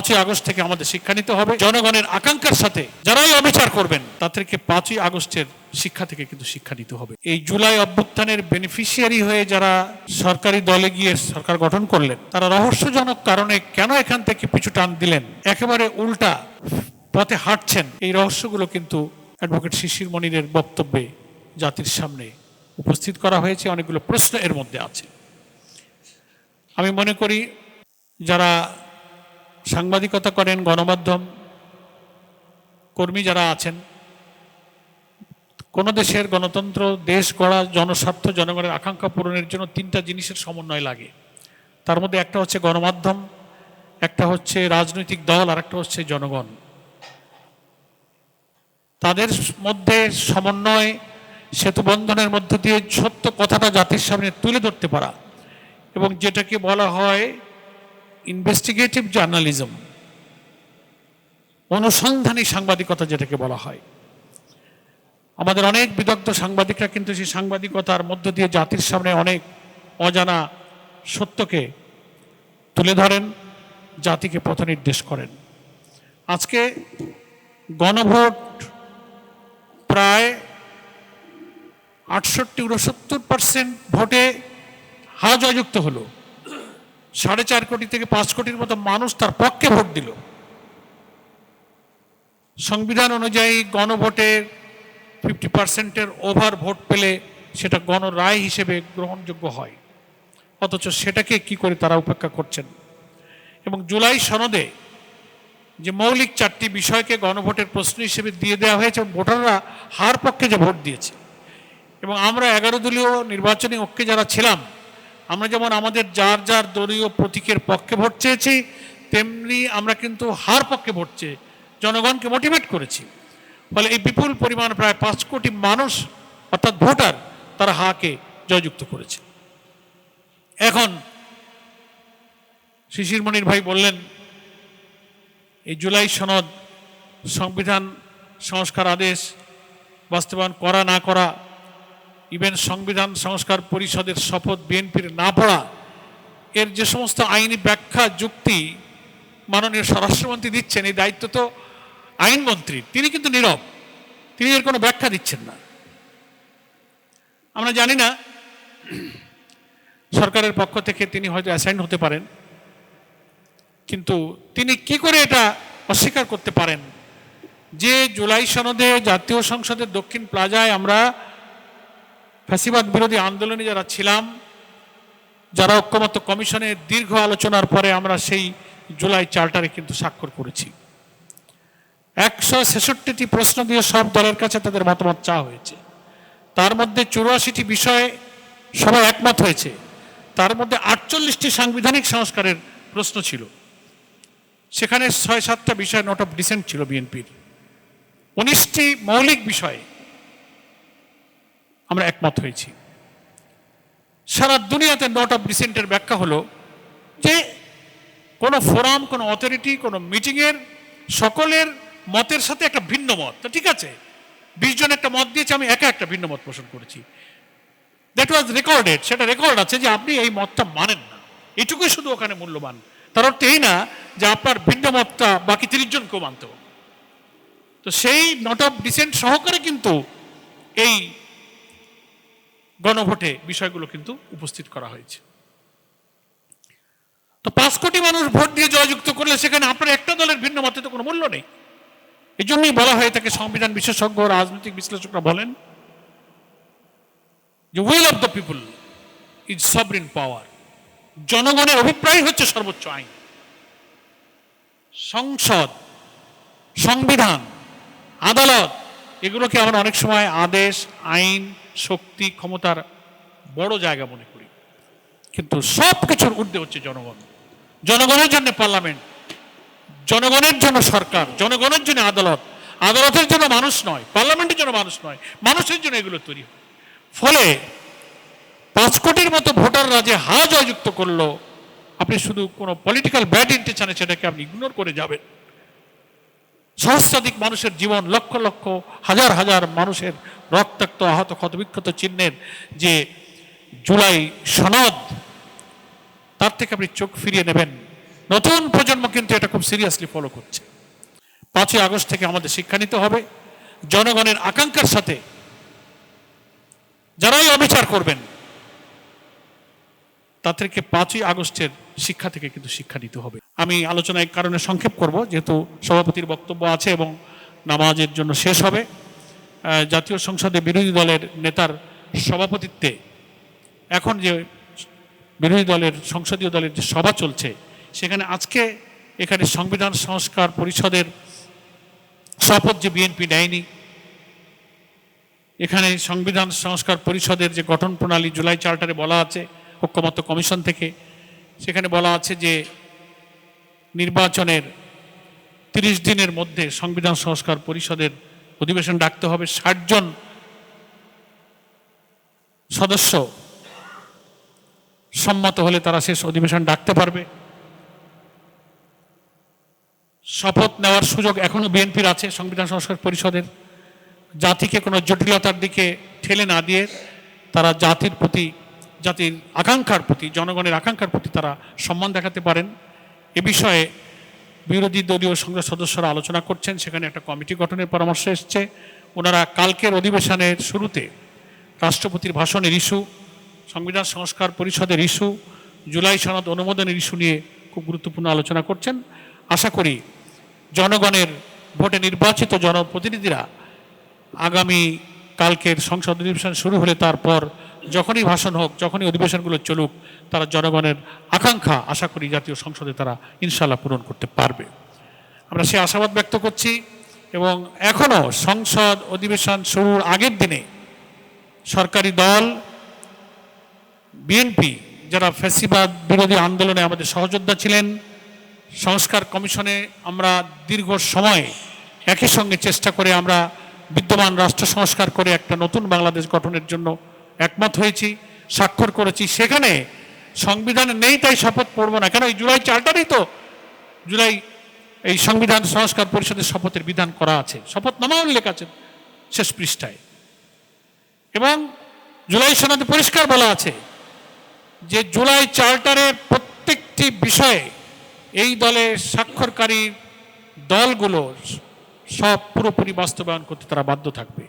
5ই August থেকে আমাদের শিক্ষা নিতে হবে। জনগণের আকাঙ্ক্ষার সাথে যারাই অবিচার করবেন তাদেরকে 5ই আগস্টের শিক্ষা থেকে কিন্তু শিক্ষা নিতে হবে। এই জুলাই অভ্যুত্থানের বেনিফিশিয়ারি হয়ে যারা সরকারি দলে গিয়ে সরকার গঠন করলেন, তারা রহস্যজনক কারণে কেন এখান থেকে পিছু টান দিলেন, একেবারে উল্টা পথে হাঁটছেন, এই রহস্যগুলো কিন্তু অ্যাডভোকেট শিশির মনিরের বক্তব্যে জাতির সামনে উপস্থিত করা হয়েছে। অনেকগুলো প্রশ্ন এর মধ্যে আছে। আমি মনে করি যারা সাংবাদিকতা করেন, গণমাধ্যম কর্মী যারা আছেন, কোন দেশের গণতন্ত্র, দেশ গড়া, জনস্বার্থ, জনগণের আকাঙ্ক্ষা পূরণের জন্য 3টা জিনিসের সমন্বয় লাগে। তার মধ্যে একটা হচ্ছে গণমাধ্যম, একটা হচ্ছে রাজনৈতিক দল, আর একটা হচ্ছে জনগণ। তাদের মধ্যে সমন্বয়, সেতু বন্ধনের মধ্য দিয়ে সত্য কথাটা জাতির সামনে তুলে ধরতে পারা, এবং যেটাকে বলা হয় ইনভেস্টিগেটিভ জার্নালিজম, অনুসন্ধানী সাংবাদিকতা যেটাকে বলা হয়। আমাদের অনেক বিদগ্ধ সাংবাদিকরা কিন্তু সেই সাংবাদিকতার মধ্য দিয়ে জাতির সামনে অনেক অজানা সত্যকে তুলে ধরেন, জাতিকে পথ নির্দেশ করেন। আজকে গণভোট প্রায় 68-69% ভোটে হা জয়যুক্ত হলো। 4.5 কোটি থেকে 5 কোটির মতো মানুষ তার পক্ষে ভোট দিল। সংবিধান অনুযায়ী গণভোটের 50%-এর ওভার ভোট পেলে সেটা গণরায় হিসেবে গ্রহণযোগ্য হয়, অথচ সেটাকে কি করে তারা উপেক্ষা করছেন। এবং জুলাই সনদে যে মৌলিক 4টি বিষয়কে গণভোটের প্রশ্ন হিসেবে দিয়ে দেওয়া হয়েছে, এবং ভোটাররা হার পক্ষে যে ভোট দিয়েছে, এবং আমরা 11 দলীয় নির্বাচনী ঐক্যে যারা ছিলাম, আমরা যেমন আমাদের যার যার দলীয় প্রতীকের পক্ষে ভোট চেয়েছি, তেমনি আমরা কিন্তু হার পক্ষে ভোট চেয়ে জনগণকে মোটিভেট করেছি। ফলে এই বিপুল পরিমাণ প্রায় 5 কোটি মানুষ, অর্থাৎ ভোটার, তারা হাকে জয়যুক্ত করেছে। এখন শিশির মনির ভাই বললেন এই জুলাই সনদ, সংবিধান সংস্কার আদেশ বাস্তবায়ন করা না করা, ইভেন সংবিধান সংস্কার পরিষদের শপথ বিএনপির না পড়া, এর যে সমস্ত আইনি ব্যাখ্যা যুক্তি মাননীয় স্বরাষ্ট্রমন্ত্রী দিচ্ছেন, এই দায়িত্ব তো আইনমন্ত্রী, তিনি কিন্তু নীরব, তিনি এর কোনো ব্যাখ্যা দিচ্ছেন না। আমরা জানি না সরকারের পক্ষ থেকে তিনি হয়তো অ্যাসাইন হতে পারেন, কিন্তু তিনি কি করে এটা অস্বীকার করতে পারেন যে জুলাই সনদে জাতীয় সংসদের দক্ষিণ প্লাজায় আমরা ফ্যাসিবাদ বিরোধী আন্দোলনে যারা ছিলাম, যারা ঐক্যমত্য কমিশনের দীর্ঘ আলোচনার পরে আমরা সেই জুলাই চার্টারে কিন্তু স্বাক্ষর করেছি। 166টি প্রশ্ন দিয়ে সব দলের কাছে তাদের মতামত চাওয়া হয়েছে। তার মধ্যে 84টি বিষয়ে সবাই একমত হয়েছে। তার মধ্যে 48টি সাংবিধানিক সংস্কারের প্রশ্ন ছিল। সেখানে 6-7টা বিষয় নোট অফ ডিসেন্ট ছিল বিএনপির। 19টি মৌলিক বিষয়ে আমরা একমত হয়েছি। সারা দুনিয়াতে নোট অফ ডিসেন্টের ব্যাখ্যা হলো যে কোনো ফোরাম, কোনো অথরিটি, কোনো মিটিংয়ের সকলের মতের সাথে একটা ভিন্ন মত। তো ঠিক আছে, 20 জন একটা মত দিয়েছে, আমি একা একটা ভিন্ন মত পোষণ করেছি, দ্যাট ওয়াজ রেকর্ডেড, সেটা রেকর্ড আছে যে আপনি এই মতটা মানেন না, এটুকুই শুধু ওখানে মূল্যবান। তার অর্থ এই না যে আপনার ভিন্ন মতটা বাকি 30 জনকেও মানতে হবে। তো সেই নোট অফ ডিসেন্ট সহকারে কিন্তু এই গণভোটে বিষয়গুলো কিন্তু উপস্থিত করা হয়েছে। তো 5 কোটি মানুষ ভোট দিয়ে জয়যুক্ত করলে সেখানে আপনার একটা দলের ভিন্ন মতে তো কোনো মূল্য নেই। এই জন্যই বলা হয়ে থাকে, সংবিধান বিশেষজ্ঞ, রাজনৈতিক বিশ্লেষকরা বলেন যে will of the people is sovereign power, জনগণের অভিপ্রায় হচ্ছে সর্বোচ্চ আইন। সংসদ, সংবিধান, আদালত, এগুলোকে আমরা অনেক সময় আদেশ, আইন, শক্তি, ক্ষমতার বড় জায়গা মনে করি, কিন্তু সব কিছুর ঊর্ধ্বে হচ্ছে জনগণ। জনগণের জন্য পার্লামেন্ট, জনগণের জন্য সরকার, জনগণের জন্য আদালত, আদালতের জন্য মানুষ নয়, পার্লামেন্টের জন্য মানুষ নয়, মানুষের জন্য এগুলো তৈরি হয়। ফলে 5 কোটির মতো ভোটাররা যে হা জয়যুক্ত করলো, আপনি শুধু কোনো পলিটিক্যাল ব্যাড ইন্টেনশনে সেটাকে আপনি ইগনোর করে যাবেন। সহস্রাধিক মানুষের জীবন, লক্ষ লক্ষ, হাজার হাজার মানুষের রক্তাক্ত, আহত, ক্ষতবিক্ষত চিহ্নের যে জুলাই সনদ, তার থেকে আপনি চোখ ফিরিয়ে নেবেন, নতুন প্রজন্ম কিন্তু এটা খুব সিরিয়াসলি ফলো করছে। 5ই আগস্ট থেকে আমাদের শিক্ষা নিতে হবে, জনগণের আকাঙ্ক্ষার সাথে যারাই অবিচার করবেন তাদেরকে 5ই আগস্টের শিক্ষা থেকে কিন্তু শিক্ষা নিতে হবে। আমি আলোচনায় কারণে সংক্ষেপ করব, যেহেতু সভাপতির বক্তব্য আছে এবং নামাজের জন্য শেষ হবে। জাতীয় সংসদে বিরোধী দলের নেতার সভাপতিত্বে এখন যে বিরোধী দলের সংসদীয় দলের যে সভা চলছে, সেখানে আজকে এখানে সংবিধান সংস্কার পরিষদের শপথ যে বিএনপি নেয়নি, এখানে সংবিধান সংস্কার পরিষদের যে গঠন প্রণালী জুলাই চার্টারে বলা আছে ঐক্যমত্য কমিশন থেকে, সেখানে বলা আছে যে নির্বাচনের 30 দিনের মধ্যে সংবিধান সংস্কার পরিষদের অধিবেশন ডাকতে হবে। 60 জন সদস্য সম্মত হলে তারা শেষ অধিবেশন ডাকতে পারবে। শপথ নেওয়ার সুযোগ এখনো বিএনপির আছে সংবিধান সংস্কার পরিষদের। জাতিকে কোনো জটিলতার দিকে ঠেলে না দিয়ে তারা জাতির প্রতি, জাতির আকাঙ্ক্ষার প্রতি, জনগণের আকাঙ্ক্ষার প্রতি তারা সম্মান দেখাতে পারেন। এ বিষয়ে বিরোধী দলীয় সংসদ সদস্যরা আলোচনা করছেন, সেখানে একটা কমিটি গঠনের পরামর্শ এসছে। ওনারা কালকের অধিবেশনের শুরুতে রাষ্ট্রপতির ভাষণের ইস্যু, সংবিধান সংস্কার পরিষদের ইস্যু, জুলাই সনদ অনুমোদনের ইস্যু নিয়ে খুব গুরুত্বপূর্ণ আলোচনা করছেন। আশা করি জনগণের ভোটে নির্বাচিত জনপ্রতিনিধিরা আগামী কালকের সংসদ অধিবেশন শুরু হলে তারপর যখনই ভাষণ হোক, যখনই অধিবেশনগুলো চলুক, তারা জনগণের আকাঙ্ক্ষা আশা করি জাতীয় সংসদে তারা ইনশাল্লাহ পূরণ করতে পারবে। আমরা সে আশাবাদ ব্যক্ত করছি। এবং এখনও সংসদ অধিবেশন শুরুর আগের দিনে সরকারি দল বিএনপি, যারা ফ্যাসিবাদ বিরোধী আন্দোলনে আমাদের সহযোদ্ধা ছিলেন, সংস্কার কমিশনে আমরা দীর্ঘ সময় একই সঙ্গে চেষ্টা করে আমরা বিদ্যমান রাষ্ট্র সংস্কার করে একটা নতুন বাংলাদেশ গঠনের জন্য একমত হয়েছি, স্বাক্ষর করেছি। সেখানে সংবিধানে নেই তাই শপথ পড়ব না, কেন এই জুলাই চার্টারেই তো জুলাই এই সংবিধান সংস্কার পরিষদের শপথের বিধান করা আছে, শপথনামা উল্লেখ আছে শেষ পৃষ্ঠায়। এবং জুলাই সনদে পরিষ্কার বলা আছে যে জুলাই চার্টারের প্রত্যেকটি বিষয়ে এই দলের স্বাক্ষরকারী দলগুলো সব পুরোপুরি বাস্তবায়ন করতে তারা বাধ্য থাকবে।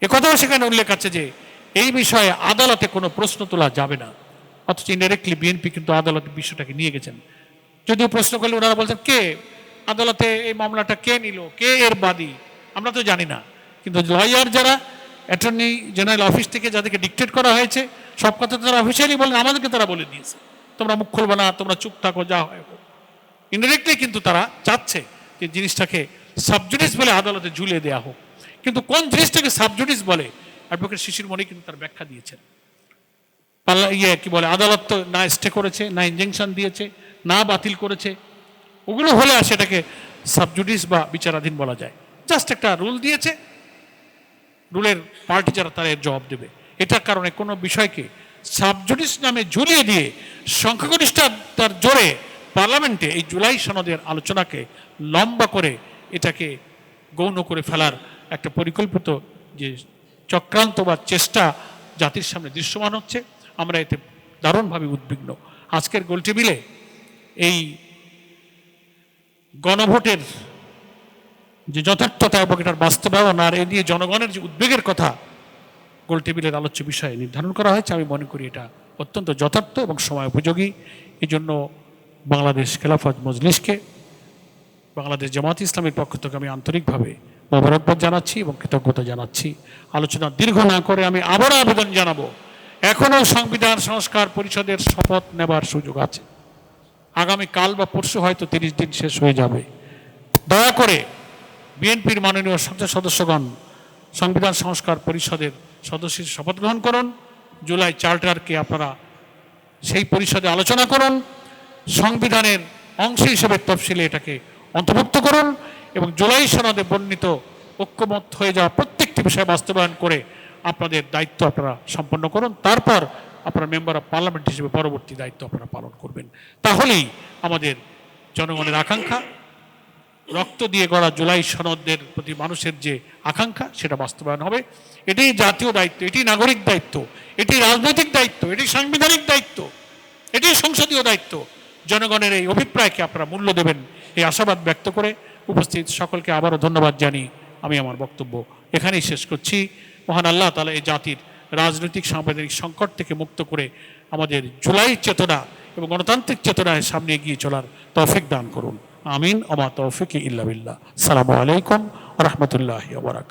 একথাও সেখানে উল্লেখ আছে যে এই বিষয়ে আদালতে কোনো প্রশ্ন তোলা যাবে না। অথচ ইনডাইরেক্টলি বিএনপি কিন্তু আদালতে বিষয়টাকে নিয়ে গেছেন। যদিও প্রশ্ন করলে ওনারা বলছেন কে আদালতে এই মামলাটা কে নিল, কে এর বাদী, আমরা তো জানি না। কিন্তু লয়ার যারা, অ্যাটর্নি জেনারেল অফিস থেকে যাদেরকে ডিকটেট করা হয়েছে, সব কথা তারা অফিসিয়ালি বলেন, আমাদেরকে তারা বলে দিয়েছে তোমরা মুখ খুলবে না, তোমরা চুপ থাকো, যা হয় হোক। ইনডাইরেক্টলি কিন্তু তারা চাচ্ছে যে জিনিসটাকে সাবজুডিস বলে আদালতে ঝুলিয়ে দেওয়া হোক। কিন্তু কোন জিনিসটাকে সাবজুডিস বলে অ্যাডভোকেট শিশির মণি কিন্তু তার ব্যাখ্যা দিয়েছেন। কি বলে, আদালত তো না স্টে করেছে, না ইনজাংশন দিয়েছে, না বাতিল করেছে, ওগুলো হলে আর সেটাকে সাবজুডিস বা বিচারাধীন বলা যায়। জাস্ট একটা রুল দিয়েছে, রুলের পার্টি যারা তারা এর জবাব দেবে। এটার কারণে কোনো বিষয়কে সাবজুডিস নামে ঝুলিয়ে দিয়ে সংখ্যাগরিষ্ঠতার জোরে পার্লামেন্টে এই জুলাই সনদের আলোচনাকে লম্বা করে এটাকে গৌণ করে ফেলার একটা পরিকল্পিত যে চক্রান্ত বা চেষ্টা জাতির সামনে দৃশ্যমান হচ্ছে, আমরা এতে দারুণভাবে উদ্বিগ্ন। আজকের গোলটেবিলে এই গণভোটের যে যথার্থতা এবং এটার বাস্তবায়ন আর এ নিয়ে জনগণের যে উদ্বেগের কথা গোলটেবিলের আলোচ্য বিষয়ে নির্ধারণ করা হয়েছে, আমি মনে করি এটা অত্যন্ত যথার্থ এবং সময় উপযোগী। এই জন্য বাংলাদেশ খেলাফত মজলিসকে, বাংলাদেশ জামাত ইসলামের পক্ষ থেকে আমি আন্তরিকভাবে মোবারকবাদ জানাচ্ছি এবং কৃতজ্ঞতা জানাচ্ছি। আলোচনা দীর্ঘ না করে আমি আবারও আবেদন জানাবো, এখনও সংবিধান সংস্কার পরিষদের শপথ নেবার সুযোগ আছে। আগামী কাল বা পরশু হয়তো 30 দিন শেষ হয়ে যাবে। দয়া করে বিএনপির মাননীয় সংসদ সদস্যগণ সংবিধান সংস্কার পরিষদের সদস্যের শপথ গ্রহণ করুন। জুলাই চার্টারকে আপনারা সেই পরিষদে আলোচনা করুন, সংবিধানের অংশ হিসেবে তফসিলে এটাকে অন্তর্ভুক্ত করুন এবং জুলাই সনদে বর্ণিত ঐক্যমত হয়ে যাওয়া প্রত্যেকটি বিষয় বাস্তবায়ন করে আপনাদের দায়িত্ব আপনারা সম্পন্ন করুন। তারপর আপনারা মেম্বার অফ পার্লামেন্ট হিসেবে পরবর্তী দায়িত্ব আপনারা পালন করবেন। তাহলেই আমাদের জনগণের আকাঙ্ক্ষা, রক্ত দিয়ে গড়া জুলাই সনদের প্রতি মানুষের যে আকাঙ্ক্ষা, সেটা বাস্তবায়ন হবে। এটি জাতীয় দায়িত্ব, এটি নাগরিক দায়িত্ব, এটি রাজনৈতিক দায়িত্ব, এটি সাংবিধানিক দায়িত্ব, এটি সংসদীয় দায়িত্ব। জনগণের এই অভিপ্রায়কে আপনারা মূল্য দেবেন, এই আশাবাদ ব্যক্ত করে উপস্থিত সকলকে আবারও ধন্যবাদ জানিয়ে আমি আমার বক্তব্য এখানেই শেষ করছি। মহান আল্লাহ তাআলা এই জাতির রাজনৈতিক সাংবিধানিক সংকট থেকে মুক্ত করে আমাদের জুলাই চেতনা এবং গণতান্ত্রিক চেতনায় সামনে এগিয়ে চলার তৌফিক দান করুন। আমিন। ওমা তৌফিক ইল্লা বিল্লাহ। আসসালামু আলাইকুম ওয়া রাহমাতুল্লাহি ওয়া বারাকাতুহু।